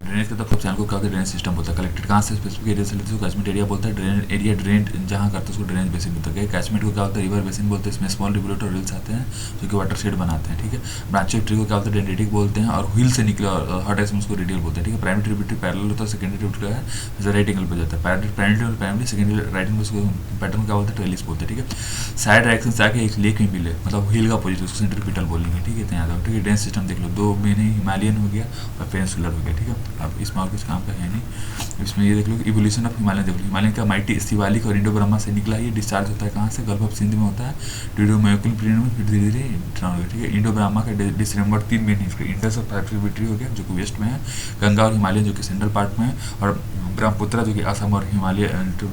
Drainage का तो channel को क्या होता है, ड्रेनेज सिस्टम बोलता है। कलेक्टेड कहाँ से, स्पेसिफिक एरिया से लेते हैं कैचमेंट एरिया बोलता है। ड्रेन एरिया ड्रेन जहाँ करते हैं उसको ड्रेनेज बेसिन बोलता है। कैचमेंट को क्या होता है, रिवर बेसिन बोलते हैं। इसमें स्मॉल रिवुलेट और रिल्स आते हैं जो कि वाटर शेड बनाते हैं, ठीक है। ब्रांच ऑफ ट्री को क्या होता है, डेंड्रेटिक बोलते हैं। और व्हील से निकले हॉट एस में उसको रेडियल बोलते हैं, ठीक है। प्राइमरी ट्रिब्यूटरी पैरेलल होता है, सेकेंडरी ट्रिब्यूटरी है राइट एंगल पर जाता है। प्राइमरी सेकेंडरी राइट एंगल उसको पैटर्न क्या बोलते हैं, ट्रेलिस बोलते हैं, ठीक है। साइड डायरेक्शन से आके एक लेक में मिले, मतलब व्हील का पोजिशन उसको सेंट्रीपिटल बोलेंगे, ठीक है। तो याद रखो, ठीक है। ड्रेन सिस्टम देख लो, दो में नहीं, हिमालयन हो गया और पेनिनसुलर हो गया, ठीक है। अब इसमें और कुछ काम का है नहीं। इसमें ये देख लो, इवोल्यूशन ऑफ हिमालयन देख लो। हिमालयन का माइटी शिवालिक और इंडो ब्रह्मा से निकला, ये डिस्चार्ज होता है कहाँ से, गल्फ ऑफ सिंध में होता है ड्यू मायोक्लिन पीरियड में, फिर धीरे धीरे इंटरनल हो गया, ठीक है। इंडो ब्रह्मा का डिसम्बर 3 मेन है। इंडस और ट्रिब्यूटरी हो गया जो कि वेस्ट में है, गंगा और हिमालय जो कि सेंट्रल पार्ट में है, और ब्रह्मपुत्र जो कि असम और हिमालय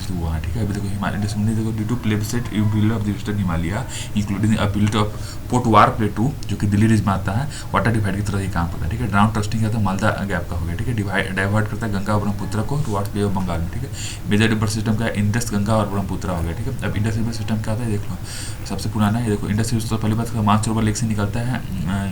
हुआ है, ठीक है। अभी देखो हिमालय देखो, ड्यू टू प्लेबसेट build of the western Himalaya including a build of Potwar plateau जो कि दिल्ली रीज में आता है, वाटर डिवाइड की तरह ही काम करता है, ठीक है। ड्राउन ट्रस्टिंग का तो मालदा गैप का हो गया, ठीक है। डाइवर्ट करता है गंगा और ब्रह्मपुत्र को टुवार्ड्स बे ऑफ बंगाल में, ठीक है। मेजर रिवर सिस्टम का इंडस, गंगा और ब्रह्मपुत्र हो गया, ठीक है। अब इंडस रिवर सिस्टम क्या होता है देख लो, सबसे पुराना है ये देखो। इंडस रिवर तो पहली बात मानसरोवर लेक से निकलता है,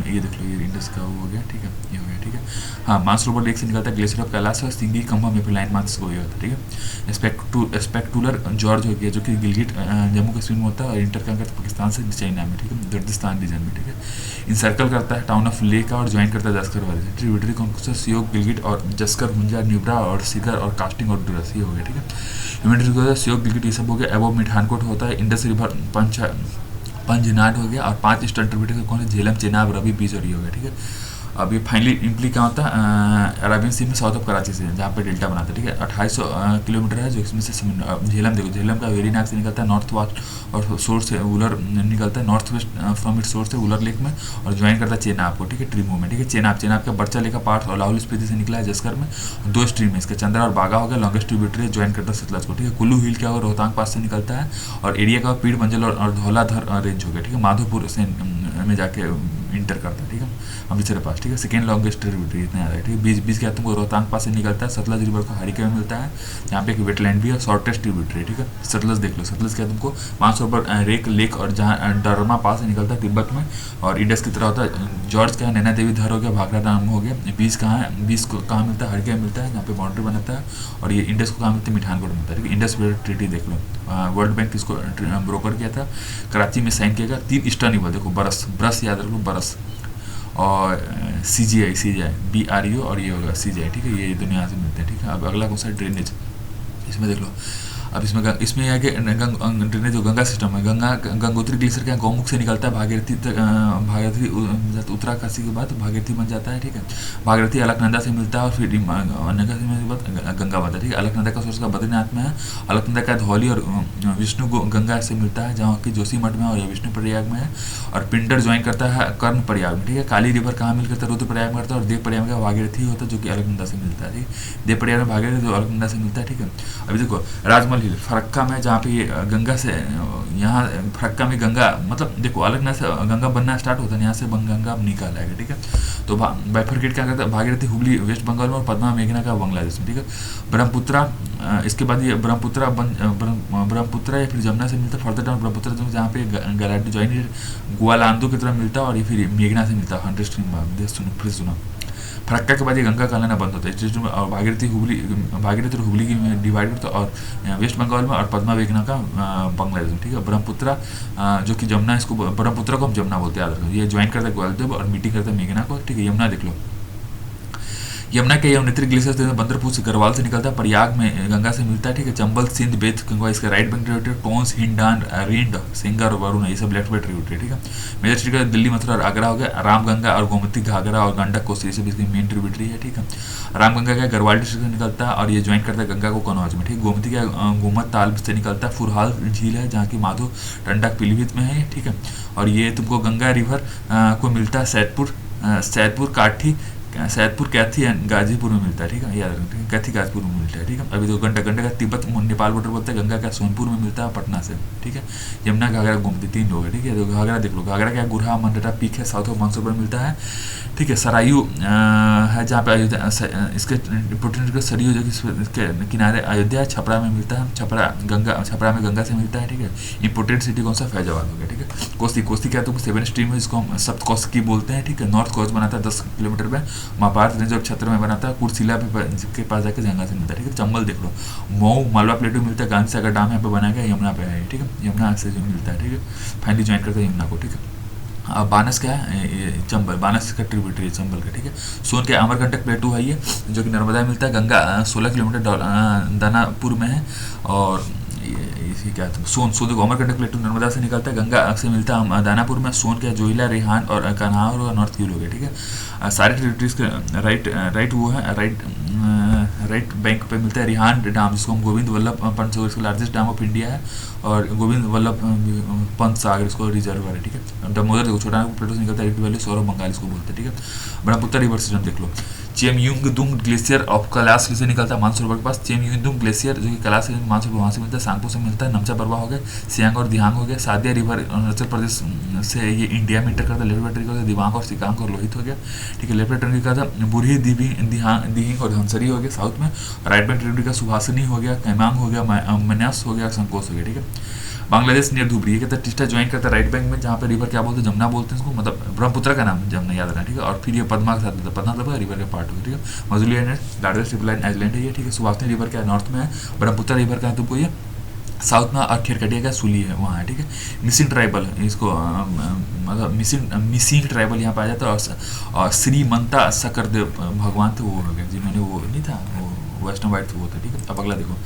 ये देख लो, ये इंडस का वो हो गया, ठीक है, ये हो गया, ठीक है। हाँ, मानसरोवर लेक से निकलता है, ग्लेशियर ऑफ कैलाश और सिंगी कम्बा मेफिलाइन मार्क्स को ये होता है, ठीक है। स्पेक्टुलर जॉर्ज हो गया जो कि गिलगिट जम्मू कश्मीर में होता है और इंटर क्या करता है पाकिस्तान से चाइना में, ठीक है, गर्दिस्तान रीजन में, ठीक है। इंसर्कल करता है टाउन ऑफ लेक और ज्वाइन करता है जस्कर वाले से। ट्रिब्यूटरी कौन सा, सियोग, गिलगिट और जस्कर, मुंजा, न्यूब्रा और सिगर और कास्टिंग और डुरस, ये हो गया, ठीक है। ह्यूमिडिटी को सियोग, गिलगिट ये सब हो गया। एबव मिठानकोट होता है, इंडस रिवर पंजनाट हो गया, और 5 ईस्टर्न ट्रिब्यूटरी कौन से, झेलम, चेनाब, रवि, बीज और ये हो गया, ठीक है। अब ये फाइनली इम्पली क्या होता है, अराबियन सी में साउथ ऑफ कराची से जहाँ पे डेल्टा बनाता है, ठीक है। 2800 किलोमीटर है जो इसमें से झेलम देखो, झेलम का वेरीनाग से निकलता है नॉर्थ वेस्ट और सोर्स से उलर निकलता है, north west from it source से उलर लेक में और ज्वाइन करता है चेनाब को, ठीक है, ट्रीमो में, ठीक है। चेनाब का बर्चा लेक का पार्ट और लाहौल स्पीति से निकला है जस्कर में, 2 स्ट्रीम में इसका चंद्रा और बागा हो गया, लॉन्गेस्ट ट्रिब्यूटरी ज्वाइन करता है सतलज को, ठीक है। कुल्लू हिल क्या होगा, रोहतांग पास से निकलता है और एरिया का पीड़ मंजल और धौलाधर रेंज हो गया, ठीक है। माधोपुर से में जाके इंटर करता है, ठीक है, अमृतसर पास, ठीक है। सेकेंड लॉन्गेस्ट ट्रिब्यूटरी इतना याद है, ठीक है। बीच क्या तुमको रोहतांग पास से निकलता है, सतलज रिवर को हरिके में मिलता है, यहाँ पे एक वेटलैंड भी है, शॉर्टेस्ट ट्रिब्यूटरी, ठीक है। सतलज देख लो, सतलज क्या तुमको 500 पर रेक लेक और जहाँ डरमा पास से निकलता है तिब्बत में, और इंडस की तरह होता है। जॉर्ज क्या है, नैना देवी धर हो गया, भाखड़ा डाम हो गया। बीच कहाँ है, बीच को कहाँ मिलता है, हरिके में मिलता है जहाँ पे बाउंड्री बनाता है, और ये इंडस को कहाँ मिलता है, मिठानकोट मिलता है, ठीक है। इंडस ट्रीटी देख लो, वर्ल्ड बैंक इसको ब्रोकर किया था, कराची में साइन किया गया। 3 ईस्टर्न रिवर देखो, ब्रस याद रख लो, बरस और CGI BRU और ये होगा CGI, ठीक है। ये दुनिया से मिलते हैं, ठीक है। अब अगला कौन सा, ड्रेनेज, इसमें देख लो। अब इसमें यह कि ड्रेनेज जो गंगा सिस्टम है, गंगोत्री ग्लेशियर क्या गौमुख से निकलता है, भागीरथी उत्तराकाशी के बाद भागीरथी बन जाता है, ठीक है। भागीरथी अलकनंदा से मिलता है और फिर नंगा से मिलने के बाद गंगा बनता है, ठीक है। अलकनंदा का सोर्स का बद्रीनाथ में है, अलकनंदा का धौली और विष्णु गंगा से मिलता है जहाँ की जोशीमठ में और विष्णु प्रयाग में है, और पिंडर ज्वाइन करता है कर्ण प्रयाग में, ठीक है। काली रिवर कहाँ मिल करता है, रुद्र प्रयाग में करता है, और देव प्रयाग में भागीरथी होता है जो कि अलकनंदा से मिलता है, ठीक है। देव प्रयाग में भागीरथी जो अलकनंदा से मिलता है, ठीक है। अभी देखो राजमहल हिल फरक्का में, जहाँ पे ये गंगा से यहाँ फरक्का में गंगा, मतलब देखो अलकनंदा से गंगा बनना स्टार्ट होता है, यहाँ से गंगा निकाल आएगा, ठीक है। तो बाइफरकेट क्या करता है, भागीरथी हुगली वेस्ट बंगाल में और पद्मा मेघना का बांग्लादेश में, ठीक है। ब्रह्मपुत्रा, इसके बाद ये ब्रह्मपुत्रा या फिर जमुना से मिलता है, फर्दर डाउन ब्रह्मपुत्रा जहाँ पे गलाटी ज्वाइन ग्वालांदो की तरह मिलता है, और ये फिर मेघना से मिलता है 100 स्ट्रीम फिर सुना। फरक्का के बाद ये गंगा का लेना बंद होता है, और भागीरथी और हुगली की डिवाइड करता है, और वेस्ट बंगाल में और पद्मा मेघना का बांग्लादेश में, ठीक है। ब्रह्मपुत्रा जो कि जमुना, इसको ब्रह्मपुत्रा को हम जमुना बोलते हैं, याद रखो। ये ज्वाइन करता है ग्वालदेव और मीटिंग करता है मेघना को, ठीक है। यमुना देख लो, यमुना के यमुनेत्री ग्लेशियर से बंदरपुर से गरवाल से निकलता है, प्रयाग में गंगा से मिलता है, ठीक है। चंबल, सिंध, बेत, गंगा इसका right bank tributary, Tons, Hindon, Rind, Sengar और वरुण, ये सब लेफ्ट बैंक ट्रिब्यूटरी, ठीक है। मेजर सिटी का दिल्ली, मथुरा और आगरा हो गया। रामगंगा और गोमती घाघरा और गंडक कोसी, ये सब इसकी मेन ट्रिब्यूटरी है, ठीक है। रामगंगा का गढ़वाल डिस्ट्रिक्ट से निकलता है और ये ज्वाइन करता है गंगा को कन्नौज में, ठीक। गोमती का गोमत ताल से निकलता है, फुरहाल झील है जहाँ की माधो टंडक पीलीभीत में है, ठीक है। और ये तुमको गंगा रिवर को मिलता है सैदपुर काठी, सैदपुर, कैथी एंड गाजीपुर में मिलता है, ठीक है, याद रखना। कैथी गाजीपुर में मिलता है, ठीक है। अभी तो गंडक का तिब्बत नेपाल बॉर्डर बोलते हैं, गंगा का सोनपुर में मिलता है पटना से, ठीक है। यमुना, घाघरा, गोमती 3 लोग है, ठीक है। तो घाघरा देख लो, घाघरा क्या गुरहा मंडटा पीक है, साउथ ऑफ मानसूर पर मिलता है, ठीक है। सरायू है जहाँ पे अयोध्या, इसके प्रोटीन सरयू जो इसके किनारे अयोध्या, छपरा में मिलता है, छपरा में गंगा से मिलता है, ठीक है। इंपोर्टेंट सिटी कौन सा, फैजाबाद हो गया, ठीक है। कोसी क्या तो 7 स्ट्रीम है, इसको हम सप्त कोसी बोलते हैं, ठीक है। नॉर्थ कोस्ट बनाता है 10 किलोमीटर में, मापार्थ रेंज और छत्र में बनाता है, कुर्सिला के पास जाकर गंगा से मिलता है, ठीक है। चंबल देख लो, मऊ मालवा प्लेटू मिलता है, गांधी सागर डैम यहाँ पे बनाया गया, यमुना पे है, ठीक है, यमुना से जो मिलता है, ठीक है, फाइनली ज्वाइन करता है यमुना को, ठीक है। बानस क्या है, चंबल, बानस का ट्रिब्यूटरी है चंबल का, ठीक है। सोन के अमरकंटक प्लेटू है ये, जो कि नर्मदा में मिलता है, गंगा 16 किलोमीटर दानापुर में है, और इसी क्या था सोन, देखो अमरकंटक प्लेटू नर्मदा से निकलता है, गंगा से मिलता है दानापुर में, सोन क्या जोइला, रेहान और कन्हार और नॉर्थ कील हो गया, ठीक है। सारे टेरिटरीज के राइट वो है, राइट बैंक पे मिलता है रिहान डैम, जिसको हम गोविंद वल्लभ पंत सागर, इसका लार्जेस्ट डैम ऑफ इंडिया है, और गोविंद वल्लभ पंत सागर इसको रिजर्व है, ठीक है। दामोदर देखो छोटा प्लेटो से निकलता है, रिफ्ट वैली, सौरभ बंगाल इसको बोलते हैं, ठीक है। ब्रह्मपुत्र रिवर सिस्टम देख लो, चेमयुंगदुंग ग्लेशियर ऑफ कैलाश से निकलता है मानसरोवर के पास, चेमयुंगदुंग ग्लेशियर जो कि कैलाश से मानसरोवर वहाँ से मिलता है, सांगपो से मिलता है, नमचा परवा हो गया, सियांग और दिहांग हो गया, सादिया रिवर अरुणाचल प्रदेश से ये इंडिया में इंटर करता है, लेफ्ट वेटरी का दिवांग और सिकांग और लोहित हो गया, ठीक है। लेफ्ट वेटरी का था बुरही, दिहिंग और धनसरी हो गया साउथ में, राइट बैंक टेरिटरी का सुभाषिनी हो गया, कैमांग हो गया, मन्यास हो गया, संकोच हो गया, ठीक है। बांग्लादेश नियर धुबरी कहता है, टिस्टा ज्वाइन करता है राइट बैंक में, जहाँ पे रिवर क्या बोलते हैं, जमुना बोलते हैं इसको, मतलब ब्रह्मपुत्र का नाम जमुना याद रखना, ठीक है। और फिर ये पद्मा के साथ होता है, पद्मा मतलब रिवर का पार्ट हो गया, ठीक है। Majuli island largest river island है ये, ठीक है। सुभाषिनी रिवर क्या नॉर्थ में है, ब्रह्मपुत्र रिवर का है तुमको ये साउथ में, और खेरकटिया का सुली है वहाँ है, ठीक है। मिसिंग ट्राइबल इसको मतलब मिसिंग ट्राइबल यहाँ पाया जाता है, और श्रीमंता सकरदेव भगवान थे वो हो गए, जिन्होंने वो नहीं था वो वैष्णव वाइट वो था, ठीक है। अब अगला देखो,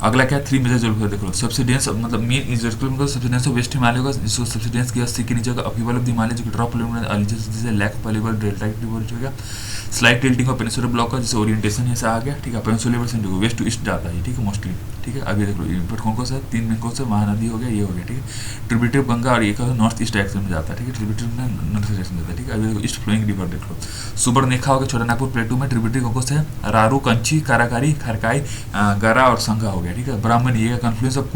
अगला क्या है, 3 मेजर जोग्राफी देख लो, सब्सिडेंस मतलब main subsidence of west Himalaya होगा, जिसको सब्सिडेंस किया सी के नीचे होगा, अपीवल ऑफ द हिमालय जो कि ड्रॉप लैक पॉलीबल डेल्टा रिवर हो गया, slide tilting of peninsular block का, जैसे ओरिएंटेशन ऐसा आ गया, ठीक है। पेनिसुलर वेस्ट टू ईस्ट जाता है, ठीक है, मोस्टली, ठीक है। अभी देख लो इनपुट कौन से 3 में कौन से, महानदी हो गया, ये हो गया, ठीक है। ट्रिब्यूटरी गंगा और ये नॉर्थ ईस्ट डायरेक्शन में जाता है, ठीक है, ट्रिब्यूटरी में नॉर्थ डायरेक्शन में जाता है, ठीक है। अभी देखो ईस्ट फ्लोइंग रिवर देख लो, सुबर्णरेखा हो गया छोटा नागपुर प्लेटू में, ट्रिब्यूटरी कौन से रारू, कंची, काराकारी, खरकाई, गरा और संघा हो गया, ठीक है। ब्राह्मण ये कन्फ्लुएंस ऑफ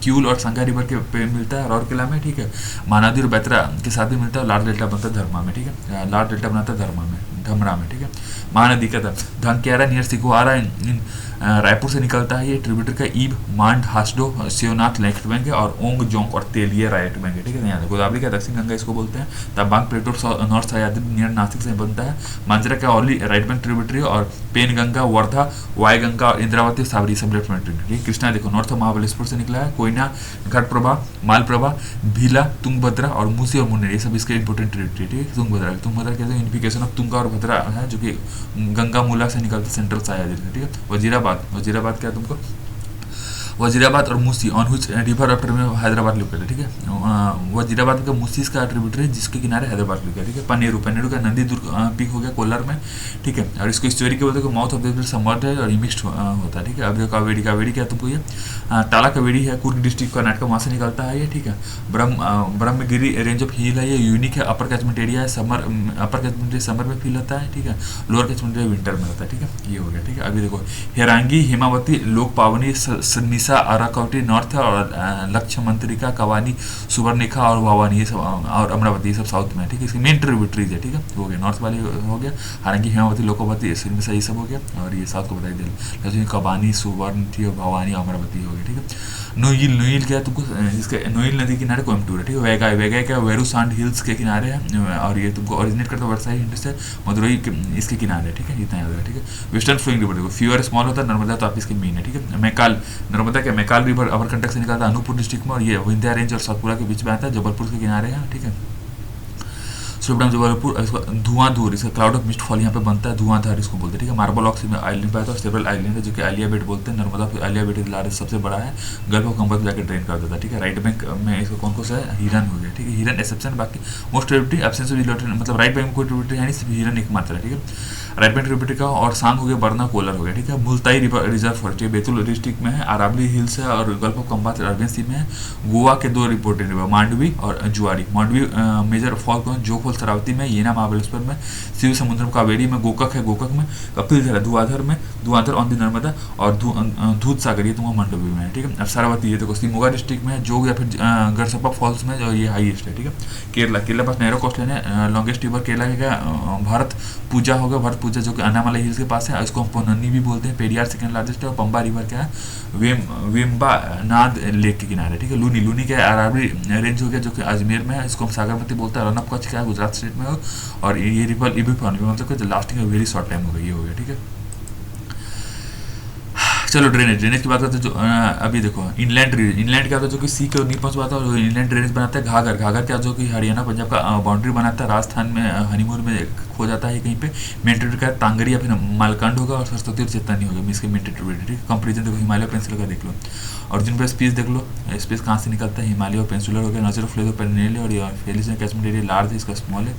क्यूल और संघा रिवर के पे मिलता है राउरकेला में, ठीक है। महानदी और बैतरा के साथ भी मिलता है, लार्ज डेल्टा बनता है धर्मा में, ठीक है, लार्ज डेल्टा बनाता है धमरा में, ठीक है। महानदी का था धनक्यारा नियर सिकुआरा इन रायपुर से निकलता है, ये ट्रिब्यूटरी का ईब, मांड, हासडो, शिवनाथ लेफ्ट बैंक है, और ओंग जोंग और तेलिया राइट बैंक है, ठीक है। यहाँ गोदावरी का दक्षिण गंगा इसको बोलते हैं, तबांग प्लेटो नॉर्थ सह्याद्री नियर नासिक से बनता है, मांजरा का ओनली राइट बैंक ट्रिब्यूटरी, और पेन गंगा, वर्धा, वाई गंगा और इंद्रावती सावरी सब लेफ्ट बैंक ट्रिब्यूटरी। कृष्णा देखो नॉर्थ महाबलेश्वर से निकला है, कोयना, घटप्रभा, मालप्रभा, भीला, तुंगभद्रा और मूसी और मुन्नेर, ये सब इसके इंपोर्टेंट ट्रिब्यूटरी, ठीक है। तुंगभद्रा कहते हैं यूनिफिकेशन ऑफ तुंगा और भद्रा है, जो कि गंगा मूला से निकलता है सेंट्रल सह्याद्री से, ठीक है। वजीराबाद क्या है तुमको, वजीराबाद और मूसी ऑन हुच रिवर आफ्टर में हैदराबाद लोकेटेड है, ठीक है। वजीराबाद का मूसी का ट्रिब्यूटरी जिसके किनारे हैदराबाद लोकेटेड है, ठीक है। पनेरू का नंदी दुर्ग पीक हो गया कोलार में, ठीक है। और इसको स्टोरी के बोलते हैं माउथ ऑफ द समर्थ है और मिक्सड होता है, ठीक है। अब देखो कावेरी क्या तुमको ये टाला कावेरी है, कुर्ग डिस्ट्रिक्ट कर्नाटक वहाँ से निकलता है ये, ठीक है। ब्रह्मगिरी रेंज ऑफ हिल है, ये यूनिक है, अपर कैचमेंट एरिया है, अपर कैचमेंट एरिया समर में फील होता है, ठीक है। लोअर कैचमेंट एरिया विंटर में होता है, ठीक है। ये हो गया, ठीक है। अभी देखो हेरांगी, हेमावती, लोक पावनी, सन्निसा, अराकौटी नॉर्थ है, और लक्ष्यमंत्रिका, कवानी, सुवर्णरेखा और वावानी ये सब, और अमरावती ये सब साउथ में, ठीक है। इसकी मेन ट्रिब्यूटरीज है, ठीक है। हो गया नॉर्थ वाली हो गया, हालांकि हेमावती, लोकोवती, सन्निसा ये सब हो गया, और ये साउथ को बताई दे, कबानी, सुवर्ण थी, और भवानी, अमरावती हो गया, ठीक है। नोइल क्या है तुमको, जिसके नोइल नदी किनारे कोयम्बटूर है, ठीक है। वेगाई क्या वेरू सांड हिल्स के किनारे है, और ये तुमको ओरिजिनेट करता है वर्साई हिंड से, मदुरई इसके किनारे है, ठीक है। इतना याद रखा, ठीक है। वेस्टर्न फ्लोइंग रिवर देखो, फ्यूअर स्मॉल होता है, नर्मदा तो आप इसके मेन है, ठीक है। मैकाल, नर्मदा के मैकाल रिवर अमरकंटक से निकलता है अनूपपुर डिस्ट्रिक्ट में, और ये विंध्या रेंज और सतपुरा के बीच में आता है, जबलपुर के किनारे है, ठीक है। सुब्रम जबलपुर, धुआंधर इसका क्लाउड ऑफ मिस्ट फॉल यहाँ पे बनता है, धुआंधार इसको बोलते हैं, ठीक है। मार्बल ऑक्स में आइलैंड पाया था, और सेवरल आइलैंड है जो कि आलिया बेट बोलते हैं, नर्मदा आलिया बेट लार्जेस्ट सबसे बड़ा है, गल्फ ऑफ कंबल जाकर ड्रेन कर देता है, ठीक है। राइट बैंक में इसका कौन सा है, हिरन हो गया, ठीक है। हिरन एक्सेप्शन, बाकी most tributary absence of related, मतलब राइट बैंक में कोई ट्रिब्यूटरी है नहीं, सिर्फ हिरन एक मात्र है, ठीक है। राइट बैंक ट्रिब्यूटरी का, और सांग हो गया, बरना, कोलर हो गया, ठीक है। Multai reserve forest Betul district में है, अरावली हिल्स है, और गल्फ ऑफ कंबात अरबियन सी में है। गोवा के 2 रिपोर्टेड रिवर, मांडवी और जुआरी। मांडवी मेजर फॉल कौन, जो फॉल शरावती में, येना महाबलेश्वर में, शिव समुद्रम कावेरी में, गोकक है गोकक में, कपिलधर है धुआंधर ऑन दी नर्मदा, और दूध सागर ये तुम्हारा मंडवी में है, ठीक है। अब सारावती ये देखो शिमोगा डिस्ट्रिक्ट में है, जोग या फिर गरसप्पा फॉल्स में, जो ये हाईएस्ट है, ठीक है। केरला पास नैरो कोस्ट है, लॉन्गेस्ट रिवर केरला का भारत पूजा होगा, भारत पूजा जो कि अनामलाई हिल्स के पास है, इसको हम पोनन्नी भी बोलते हैं। पेरियार सेकंड लार्जेस्ट है और पंबा रिवर क्या है वेम्बानाद लेक के किनारे, ठीक है। लूनी क्या है अरावली रेंज हो गया जो कि अजमेर में है, इसको हम सागरमती बोलते हैं। रन ऑफ कच्छ क्या है गुजरात स्टेट में हो, और ये रिवर इबी मतलब लास्टिंग वेरी शॉर्ट टाइम हो गई, ये हो गया, ठीक है। चलो ड्रेनेज की बात करते हैं। जो अभी देखो इनलैंड क्या होता है जो कि सी के नहीं पहुंच पाता और इनलैंड ड्रेनेज बनाता है। घाघर क्या जो कि हरियाणा पंजाब का बाउंड्री बनाता है, राजस्थान में हनीमून में खो जाता है कहीं पे। मेन टेरिटरी का तांगरी या फिर मालकांड होगा और सरस्वती और चेतानी होगा इसके मेन टेरिटरी। कंपेरिजन देखो हिमालय पेंसिल का देख लो, और जिन पर स्पीस देख लो, स्पीस कहाँ से निकलता है, हिमालय और पेंसुलर हो गया। नेचुरल फ्लेवर पेरिनेल और फेलिस में कैचमेंट एरिया लार्ज है, इसका स्मॉल है।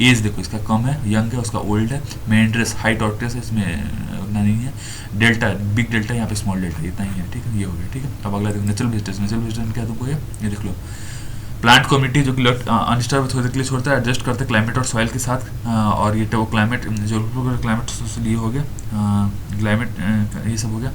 एज देखो इसका कम है, यंग है, उसका ओल्ड है। मेन इंटरेस्ट हाइट और टेस्ट इसमें उतना नहीं है। डेल्टा बिग डेल्टा, यहाँ पे स्मॉल डेल्टा, इतना ही है, ठीक है। ये हो गया, ठीक है। अब अगला देखो नेचुरल वेजिटेशन क्या तुमको ये देख लो। प्लांट कम्युनिटी जो कि अनडिस्टर्ब होने के लिए छोड़ता है, एडजस्ट करते हैं क्लाइमेट और सॉइल के साथ। और ये तो क्लाइमेट जो क्लाइमेट ये हो गया, क्लाइमेट ये सब हो गया।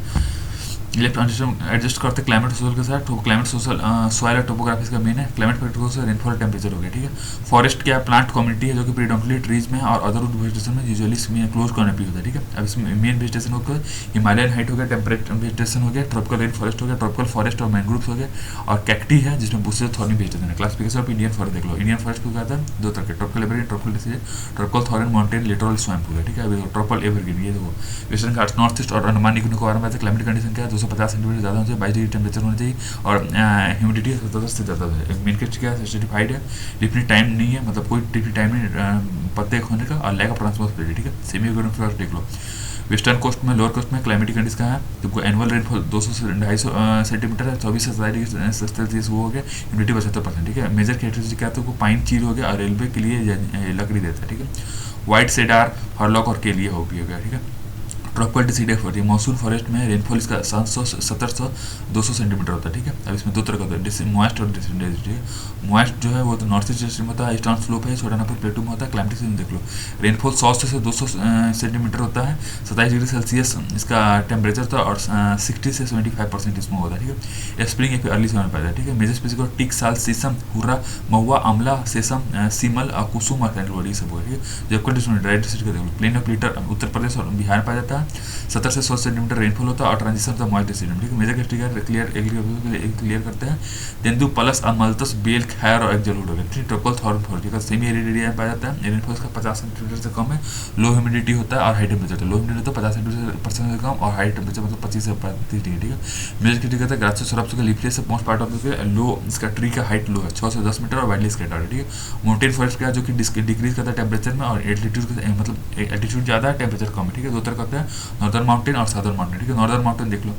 एडजस्ट करते क्लाइमेट सोशल के साथ। तो क्लाइमेट सोशल सॉइल और टोपोग्राफी का मेन है। क्लाइमेट फैक्टर रेनफॉल टेम्परेचर हो गया, ठीक है। फॉरेस्ट क्या प्लांट कम्युनिटी है जो कि प्रीडोमिनेटली ट्रीज में और अदर वेजिटेशन में यूजुअली क्लोज कैनोपी होता है, ठीक है। अब इसमें मेन वेजिटेशन होकर हिमालयन हाइट हो गया, टेम्परेट वेजिटेशन हो गया, ट्रॉपिकल रेन फॉरेस्ट हो गया, ट्रॉपिकल फॉरेस्ट और मैंग्रोव्स हो गया, और कैक्टी है जिसमें बुशेस थॉर्नी वेजिटेशन है। क्लासिफिकेशन ऑफ इंडियन फॉरेस्ट देख लो। इंडियन फॉरेस्ट को कहता है दो तरह के, tropical evergreen, tropical thorn mountain littoral swamp हो गया, ठीक है। अभी ट्रॉपिकल एवरग्रीन ये देखो वेस्टर्न घाट्स नॉर्थ ईस्ट और अंडमान निकोबार में क्लाइमेट कंडीशन क्या है 250 सेंटीमीटर ज़्यादा 22 डिग्री टेम्परेचर होना चाहिए, और ह्यूमिडिटी 70 से ज़्यादा है। मेन केस क्या है सर्टिफाइड है, डिफिनिट टाइम नहीं है, मतलब कोई डिफिनिट टाइम नहीं पत्ते होने का, और लैक ऑफ ट्रांसपोर्टेबिलिटी, ठीक है। सेमी यूरोपियन फॉरेस्ट देख लो। वेस्टर्न कोस्ट में लोअर कोस्ट में क्लाइमेटिक कंडीशन का है, तुमको एनुअल रेनफॉल 200 से 250 सेंटीमीटर है, 24 से 27 डिग्री सेल्सियस वो हो गया, ह्यूमिडिटी 75%, ठीक है। मेजर कैरेक्टरिस्टिक क्या है, तुमको पाइन चील हो गया और रेलवे के लिए लकड़ी देता है, ठीक है। व्हाइट सेडार हॉर्लॉक और केलिया हो गया, ठीक है। ट्रॉपिकल डिसीडिक फॉरेस्ट, मानसून फॉरेस्ट में रेनफॉल इसका 700 1700 200 सेंटीमीटर होता है, ठीक है। अब इसमें दो तरह का होता है, मॉइस्ट और डिसिडेंट, ठीक है। मॉइस्ट जो है वो तो नॉर्थ ईस्ट में होता है, ईस्टर्न स्लोप है, छोटा नागपुर प्लेटू में होता है। क्लाइमेटिक सीजन देख लो, रेनफॉल 100 से 200 सेंटीमीटर होता है, 27 डिग्री सेल्सियस इसका टेम्परेचर होता है, और 60 से 75% इसमें होता है, ठीक है। स्प्रिंग या फिर अर्ली समर पाया जाता है, ठीक है। मेजर स्पीसीज को टिक, साल, शीशम, हुर्रा, महुआ, आंवला, सेसम, सीमल, कुसुम और सैंडलवुड, ये सब होगा, ठीक है। जब कंडीशन ड्राई डिस्ट्रिक्ट का देख लो, plane of litre Uttar Pradesh और बिहार में पाया जाता है, 70 से 100 सेंटीमीटर रेनफॉल होता है, और ट्रांजिशन होता है मॉइस्ट डिसीजन, ठीक है। मेजर क्लियर करते हैं तेंदु, पलस, अमलतस, बेल, खैर और एक्जलवुड हो गया, ठीक है। ट्रॉपिकल थॉर्न फॉरेस्ट का सेमी एरिड एरिया में पाया जाता है, रेनफॉल का 50 सेंटीमीटर से कम है, लो ह्यूमिडिटी होता है और हाई टेम्परेचर होता है। लो ह्यूमिडिटी होता है 50% से कम, और हाई टेम्परेचर मतलब 25 से 35 डिग्री, ठीक है। मेजर क्रिटिक कहता है ग्रास सराप्स का लीफलेस से most part of the low, इसका ट्री का हाइट लो है 6 से 10 मीटर और वाइडली स्कैटर्ड है, ठीक है। माउंटेन फॉरेस्ट का जो कि डिक्रीज करता है टेम्परेचर में, और एल्टीट्यूड मतलब एल्टीट्यूड ज़्यादा है, टेम्परेचर कम है, ठीक है। दो तरह होता है, नॉर्दर्न माउंटेन और साउदर्न माउंटेन, ठीक है। नॉर्दर्न माउंटेन देख लो,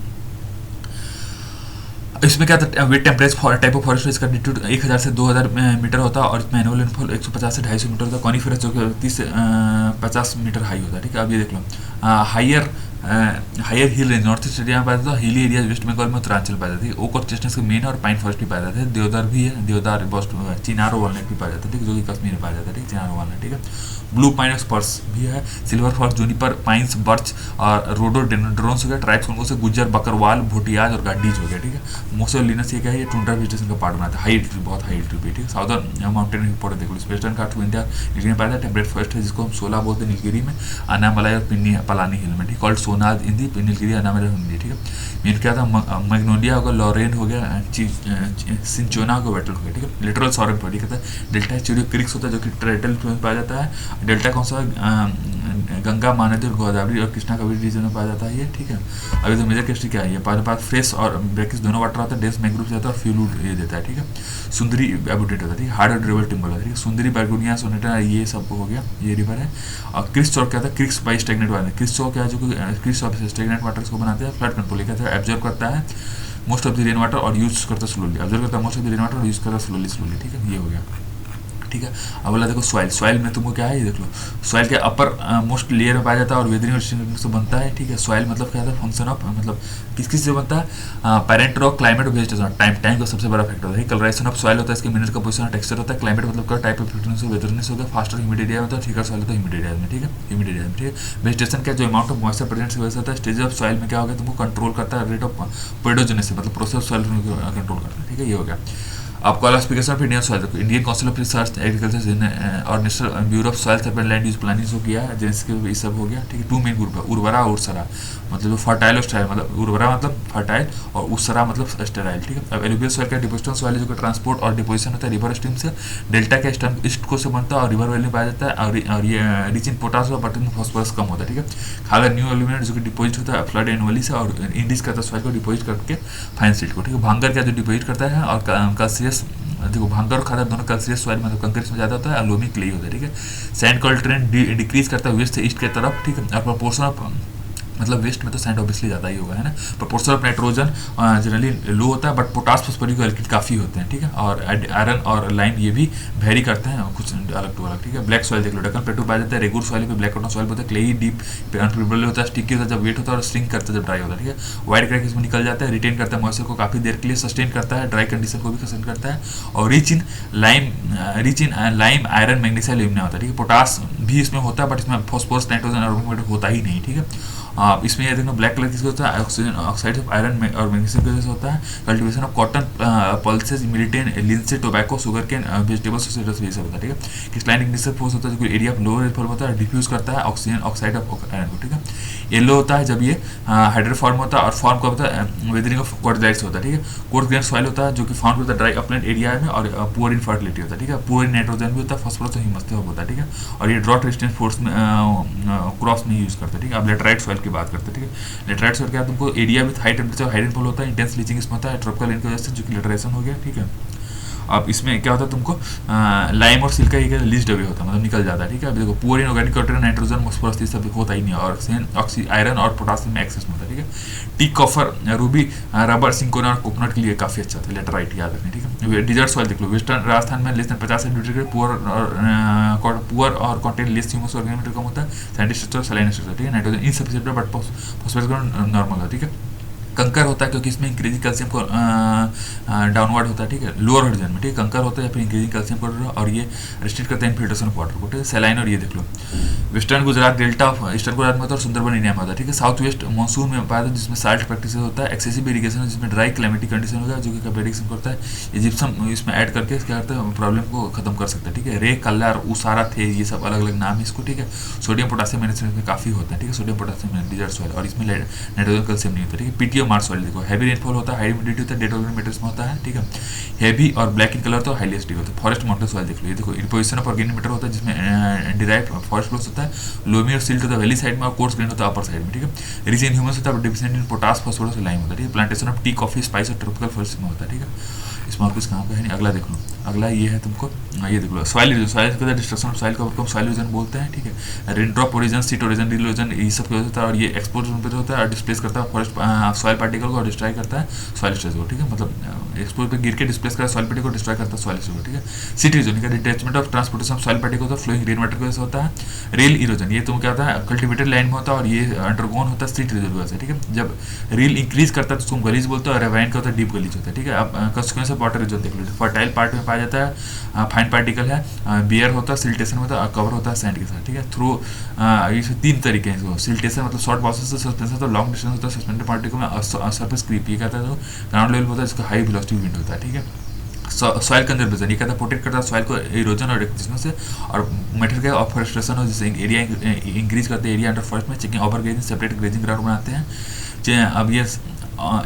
इसमें क्या था wet temperature type of forest, इसका एल्टीट्यूड 1000 से 2000 मीटर होता है, और इसमें एनुअल रेनफॉल 150 से 250 मीटर होता है। कॉनिफेरस जो कि 30 से 50 मीटर हाई होता है, ठीक है। अब ये देख लो higher hill range north east area में पाया जाता है, हिली एरिया वेस्ट बंगाल में उत्तरांचल पाया जाता है, ओक और चेस्टनट्स के मेन और पाइन फॉरेस्ट भी पाया जाता है। देवदार भी है, देवदार चिनारो वालनट भी पाया जाता है, ठीक है, जो कि कश्मीर में पाया जाता है, ठीक है, चिनारो वालनट, ठीक है। ब्लू पाइन स्पर्स भी है, silver forest, Juniper, pines, birch और रोडोडेंड्रॉन्स हो गया। ट्राइब्स उनको से गुज्जर, बकरवाल, भोटियाज और गाडीज हो गया, ठीक है। मोसोलिनस ये क्या है, ये टुंड्रा वेजिटेशन का पार्ट बनाता है, हाई एल्टीट्यूड, बहुत हाई एल्टीट्यूड, ठीक है। साउदर्न माउंटेन रिपोर्ट देखो, वेस्टर्न घाट इंडिया नीलगिरी में पाया जाता है। टेम्परेट फॉरेस्ट है जिसको हम 16 बोलते हैं नीलगिरी में, अनामलाई और पिन्नी पलानी हिल में, ठीक, कॉल्ड सोनाज हिंदी, नीलगिरी अनामलाई हिंदी, ठीक है। मेन क्या था, मैग्नोलिया होगा, लॉरेन हो गया, सिंचोना होगा, वेटल हो गया, ठीक है। लिटरल सॉरेंट ठीक है। डेल्टा चिड़ियो क्रिक्स होता है जो कि टाइटल में पाया जाता है। डेल्टा कौन सा, गंगा, महानदी और गोदावरी और कृष्णा कावेरी रीजन में पाया जाता है ये, ठीक है। अभी तो मेजर केस्ट्री क्या है, ये पास फ्रेश और ब्रेकिस दोनों वाटर आता है, डेंस मैंग्रोव जाता है और फ्यूल ये देता है, ठीक है। सुंदरी एबोटेट होता है, ठीक है। हार्ड और ड्यूरेबल टिम्बर होता है, ठीक है। सुंदरी, बैर्गोनिया, सोनेटा ये सब हो गया, ये रिवर है। और क्रिस चौक क्या था, क्रिक्स बाई स्टेगनेट वाटर, क्रिस चौक क्या है जो कि क्रिस चौक से स्टेगनेट वाटर को बनाते हैं। फ्लड कंट्रोल क्या था, एब्जॉर्ब करता है most of the rain water और यूज करता है स्लोली, ऑब्जर्व करता है most of the rain water और यूज करता है स्लोली, ठीक है। ये हो गया, ठीक है। अब बोला देखो सॉइल में तुमको क्या है, ये देख लो। सॉइल के अपर मोस्ट लेयर में पाया जाता है और वेदरिंग से बनता है, ठीक है। सॉइल मतलब क्या है, फंक्शन ऑफ मतलब किस से बनता है, parent rock, climate, vegetation, time का सबसे बड़ा फैक्टर होता है। कलराइजेशन ऑफ सॉइल होता है, इसके मिनरल कंपोजिशन और टेक्सचर होता है। क्लाइमेट मतलब क्या टाइप ऑफ वेदरनेस होता है, फास्टर ह्यूमिड एरिया में होता है, थिकर सॉइल होता है ह्यूमिड एरिया में, ठीक है, ह्यूमिड एरिया में, ठीक है। वेजिटेशन क्या, जो अमाउंट ऑफ मॉइस्चर प्रेजेंट की वजह से होता है। स्टेज ऑफ सॉइल में क्या होगा, तुमको कंट्रोल करता है रेट ऑफ पेडोजेनेसिस मतलब प्रोसेस ऑफ सॉइल कंट्रोल करता है, ठीक है। ये हो गया। अब क्वालिफिकेशन ऑफ इंडियन सॉइल देखो, Indian council of research agriculture और national bureau of soil survey land use planning जो किया है, जिसके ये सब हो गया, ठीक है। 2 मेन ग्रुप है, उर्वरा और उसरा, मतलब फर्टाइल और स्टेराइल, मतलब उर्वरा मतलब फर्टाइल और उसरा मतलब स्टेराइल, ठीक है। अब एलुवियल सॉइल का डिपोजिशन सॉइल जो ट्रांसपोर्ट और डिपोजिशन होता है रिवर स्ट्रीम से, डेल्टा के ईस्ट को से बनता है और रिवर वैली में पाया जाता है, और ये रिच इन पोटास और बटन फॉस्फोरस कम होता है, ठीक है। खाली न्यू एलिमेंट जो कि डिपोजिट होता है फ्लड एनुअली से और इंडीज करता है सॉइल को डिपोजिट करके फाइन सिल्ट को, ठीक है। भांगर का जो डिपोजिट करता है और कैल्सियस, देखो भांगर और खादर दोनों कैल्सियस सॉइल मतलब कंकरीज में ज़्यादा होता है, लोमी क्ले होता है, ठीक है। सैंड कॉल ट्रेंड डिक्रीज करता है वेस्ट से ईस्ट की तरफ, ठीक है। और प्रोपोर्शन ऑफ मतलब वेस्ट में तो सैंड ऑब्वियसली ज़्यादा ही होगा, है ना। प्रोपोर्शन ऑफ नाइट्रोजन जनरली लो होता है, बट पोटास फॉस्फोरिक एसिड काफ़ी होते हैं, ठीक है। और आयरन और लाइम ये भी वेरी करते हैं कुछ अलग टू अलग, ठीक है। ब्लैक सॉइल देख लो, डेक्कन प्लेटू पाया जाता है, रेगुर सॉइल पे ब्लैक कॉटन सॉइल होता है, क्लेई डीप अनप्रिपेबल होता है, स्टिकी होता है जब वेट होता है और स्ट्रिंग करता है जब ड्राई होता है, ठीक है। वाइट क्रैक इसमें निकल जाता है, रिटेन करता है मॉइस्चर को काफ़ी देर के लिए, सस्टेन करता है, ड्राई कंडीशन को भी सस्टेन करता है, और rich in lime iron magnesium alumina होता है, ठीक है। पोटास भी इसमें होता है, बट इसमें फॉस्फोरस नाइट्रोजन और होता ही नहीं, ठीक है। इसमें ये देखो ब्लैक कलर किसको होता है, ऑक्सीजन ऑक्साइड ऑफ आयरन और मैग्नीशियम की वजह से होता है। Cultivation of cotton, pulses, millets, linseed, tobacco, sugar cane, vegetables से ये सब होता है, ठीक है। क्रिस्टलाइन इग्निशन फोर्स होता है जो एरिया ऑफ लोअर रेनफॉल होता है, डिफ्यूज करता है ऑक्सीजन ऑक्साइड ऑफ आयरन को, ठीक है। येलो होता है जब ये हाइड्रोफॉर्म होता है, और फॉर्म कब होता है, वेदरिंग ऑफ क्वाड्राइट्स होता है, ठीक है। कोर्स ग्रेन सॉइल होता है जो कि फाउंड होता है ड्राई अपलैंड एरिया में, और पुअर इन फर्टिलिटी होता है, ठीक है। पुअर इन नाइट्रोजन भी होता है, फॉस्फोरस और ह्यूमस होता है, ठीक है। और ये ड्रॉट रेजिस्टेंट फोर्स में क्रॉप्स में यूज करते हैं, ठीक है। अब लेटराइट सॉइल की बात करते हैं, ठीक है। लेटराइट सॉइल क्या तुमको area with high temperature high rainfall होता है, इंटेंस लीचिंग इसमें होता है ट्रॉपिकल रेन की वजह से, जो कि लेटरेशन हो गया, ठीक है। अब इसमें क्या होता है तुमको लाइम और सिल्का ही लीस्ट अवे होता है, मतलब निकल जाता है, ठीक है। अभी देखो poor in organic matter, nitrogen phosphorus ये सब होता ही नहीं, और ऑक्सी आयरन और पोटासियम में एक्सेस में होता है, ठीक है। T coffer Ruby rubber cinchona और कोकोनट के लिए काफी अच्छा था लेटराइट, याद रखना, ठीक है। डिजर्ट सॉइल देख लो, वेस्टर्न राजस्थान में लेस देन 50 सेंटीमीटर, पुअर और कॉन्टेंट लेस ह्यूमस ऑर्गेनिक कम होता है, सैंडिस्टर सलाइन स्ट्रक्चर, ठीक है। Nitrogen insufficient but phosphorus normal है, ठीक है। कंकर होता है क्योंकि इसमें इंक्रीजिंग कैल्शियम को डाउनवर्ड होता है, ठीक है, लोअर हॉरिजन में, ठीक है। कंकर होता है या फिर इंक्रीजिंग कैल्शियम को, और ये रिस्ट्रिक्ट करता है इनफिल्ट्रेशन ऑफ वाटर को, ठीक है। सैलाइन और ये देख लो, western Gujarat delta of eastern Gujarat में होता है और सुंदरबन इंडिया में होता है, ठीक है। साउथ वेस्ट मानसून में पाया जाता है जिसमें साल्ट प्रैक्टिस होता है, एक्सेसिव इरीगेशन जिसमें ड्राई क्लाइमेटिक कंडीशन होगा जो कि प्रेडिक्शन करता है, ये जिप्सम इसमें ऐड करके क्या करता है प्रॉब्लम को खत्म कर सकता है, ठीक है। रे कलर उसारा थे ये सब अलग अलग नाम है इसको, ठीक है। सोडियम पोटासियम मैनेजमेंट में काफी होता है, ठीक है। सोडियम पोटासियम डिजर्ट सॉइल, और इसमें नाइट्रोजन कैल्शियम नहीं होता, ठीक है। पीटीओ मार्स सॉइल देखो, हैवी रेनफॉल होता है, हाई ह्यूमिडिटी होता है, डेट ऑर्गेनिक में होता है, ठीक है। हैवी और ब्लैक इन कलर तो हाईली एसिडिक होता है। फॉरेस्ट माउंटेन सॉइल देख लो, ये देखो डिपोजिशन ऑफ ऑर्गेनिक मैटर होता है जिसमें डिराइव फॉरेस्ट फ्लोस होता है, लोमी और सिल्ट होता है वैली साइड में, और कोर्स ग्रेन होता है अपर साइड में, ठीक है। रिच इन ह्यूमस होता है, डिफिशिएंट इन पोटास फॉस्फोरस लाइम होता है, ठीक है। Plantation of tea coffee spice और ट्रॉपिकल फॉरेस्ट में होता है, ठीक है। इसमें और कुछ कहाँ पे है नहीं। अगला देख लो, अगला ये है तुमको, ये देख लो सॉइल इरोजन, सॉइल के डिस्ट्रक्शन ऑफ सॉइल को सॉइल इरोजन बोलते हैं, ठीक है। Rain drop erosion, sheet erosion, rill erosion ये सब होता है, और ये एक्सपोज टेम्परेचर होता है और डिस्प्लेस करता है फॉरेस्ट सॉइल पार्टिकल को और डिस्ट्रॉय करता है सॉइल स्ट्रेस को, ठीक है। मतलब एक्सपोज पे गिर के डिस्प्लेस करता है सॉइल पार्टिकल को, डिस्ट्रॉय करता है सॉइल स्ट्रेस को, ठीक है। सीट इरोजन का detachment of transportation of soil particle होता है, फ्लोइंग रेन वाटर की वजह से होता है। रेल इरोजन ये तुम क्या होता है कल्टिवेटेड लैंड में होता है, और ये अंडरगोन होता है सीट इरोजन की वजह से, ठीक है। जब रेल इंक्रीज करता है तो तुम गलीज बोलते हो, और रेवाइन का होता है डीप गलीज होता है, ठीक है। अब कंसिक्वेंस ऑफ वाटर इरोजन देख लो, फर्टाइल पार्ट में पाया जाता है फाइन पार्टिकल है, बियर होता है, सिल्टेशन होता है, कवर होता है सैंड के साथ, ठीक है। थ्रू ये 3 तरीके हैं इसको, सिल्टेशन मतलब शॉर्ट प्रोसेस से सस्पेंशन, तो लॉन्ग डिस्टेंस होता है सस्पेंडेड पार्टिकल में, सरफेस क्रीप ये कहता है, तो ग्राउंड लेवल होता है जिसका हाई वेलोसिटी विंड होता है, ठीक है। सॉइल कंजर्वेशन ये कहता है प्रोटेक्ट करता है सॉइल को इरोजन और एक्सपोजर से, और मेथड का ऑफरेस्टेशन हो जिससे एरिया इंक्रीज करते हैं, एरिया अंडर फॉरेस्ट में checking over grazing separate grazing ground बनाते हैं। अब ये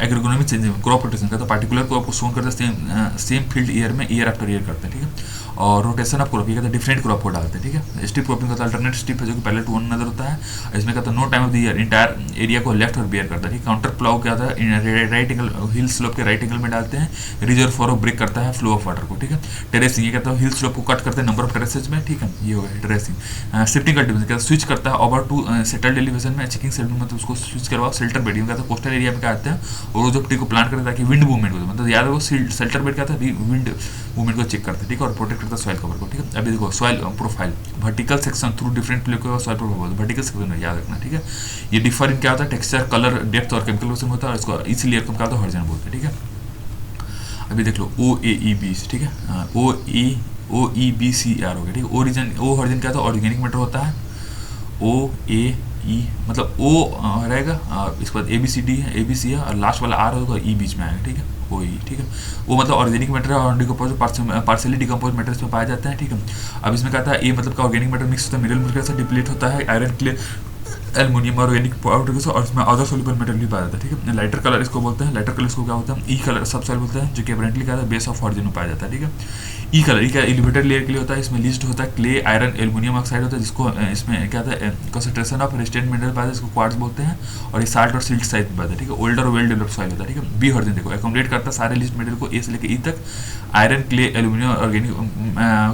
एग्रोनॉमिक चेंज क्रॉप रोटेशन का तो पार्टिकुलर क्रॉप को सोन करते हैं सेम फील्ड ईयर में ईयर आफ्टर ईयर करते हैं, ठीक है। और रोटेशन ऑफ क्रॉप ये कहते हैं डिफरेंट क्रॉप को डालते हैं, ठीक है। स्ट्रिप क्रॉपिंग का अल्टरनेट स्ट्रिप है जो कि पहले टू वन नजर होता है, इसमें कहता है no time of the year entire area को लेफ्ट और बियर करता है, ठीक। काउंटर प्लाउ क्या होता है राइट एंगल हिल स्लोप के राइट एंगल में डालते हैं, रिजर्व फॉर ब्रेक करता है फ्लो ऑफ वाटर को, ठीक है। टेरेसिंग ये कहता है हिल स्लोप को कट करते हैं नंबर ऑफ टेरेसेज में, ठीक है, ये हो गया टेरेसिंग। शिफ्टिंग कल्टीवेशन कहता है स्विच करता है ओवर टू सेटल्ड एलिवेशन में, चेकिंग सेटल मतलब उसको स्विच करवाओ शेल्टर बेडिंग कहता है कोस्टल एरिया में क्या आते हैं, और जो को प्लान करते हैं ताकि विंड मूवमेंट हो, मतलब याद है वो शेल्टर बेड क्या था विंड मूवमेंट को चेक करते हैं, ठीक है। और प्रोटेक्ट करता है सॉइल कवर को, ठीक है। अभी देखो soil profile vertical section through different play को सॉइल प्रोफाइल वर्टिकल सेक्शन में याद रखना, ठीक है। ये डिफर इन क्या होता है टेक्सचर कलर डेप्थ और केमिकल में होता है, और इसको इसलिए क्या होता है हॉरिजॉन्टल बोलते हैं, ठीक है। अभी देख लो OAEB, ठीक है, OEBCR हो गया, ठीक है। ओरिजिन ओ हॉरिजॉन क्या था ऑर्गेनिक मैटर होता है, OAE मतलब O रहेगा, इसके बाद ABCD है ABC है, और लास्ट वाला R होगा E बीच में आएगा, ठीक है। OEE, ठीक है। वो मतलब ऑर्गेनिक मैटर और डिकम्पोज पार्शियली डिकम्पोज मैटर्स में पाए जाते हैं, ठीक है। अब इसमें कहता है ए मतलब का ऑर्गेनिक मैटर मिक्स होता है मिनरल मिलकर से डिप्लीट होता है iron clay aluminium organic powder और इसमें अदर सोल्यूबल मेटल भी पाया जाता है, ठीक है। लाइटर कलर इसको बोलते हैं, लाइटर कलर इसको क्या होता है ई कलर सब सेल बोलते हैं, जो कि अपरेंटली क्या है बेस ऑफ ऑरिजिन में पाया जाता है, ठीक है। ई कलर क्या एलिवेटेड लेयर के लिए होता है, इसमें लिस्ट होता है क्ले आयरन एल्युमिनियम ऑक्साइड होता है, जिसको इसमें क्या होता है कंसंट्रेशन ऑफ रेजिस्टेंट मिनरल पाया जाता है, इसको क्वार्ट्ज बोलते हैं, और ये साल्ट और सिल्ट साइज में पाया जाता है, ठीक है। ओल्डर और वेल डेवलप्ड सॉइल होता है, ठीक है। बी ऑरिजिन देखो एकोमोडेट करता है सारे लिस्ट मेटल को ए से लेकर ई तक, आयरन क्ले एल्युमिनियम ऑर्गेनिक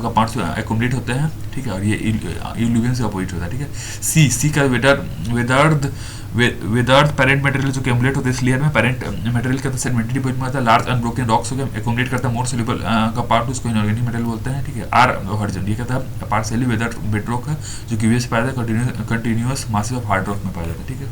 का पार्ट्स एकोमोडेट होते हैं, ठीक है, और ये इल्यूवियन से अपोजिट होता है, ठीक है। सी का विदर्थ पेरेंट मटेरियल जो एक्युमुलेट होते हैं इस लेयर में, पेरेंट मटेरियल का सेडिमेंट्री डिपॉजिट में आता है, लार्ज अनब्रोकन रॉक्स हो गए एक्युमुलेट करता है मोर सोल्यूबल का पार्ट, उसको इनऑर्गेनिक मटेरियल बोलते हैं, ठीक है। आर हॉरिजॉन ये कहता है पार्शियली विदर्थ बेड रॉक है, जो कि वे से पाया जाता है continuous massive of hard rock में पाया जाता है, ठीक है।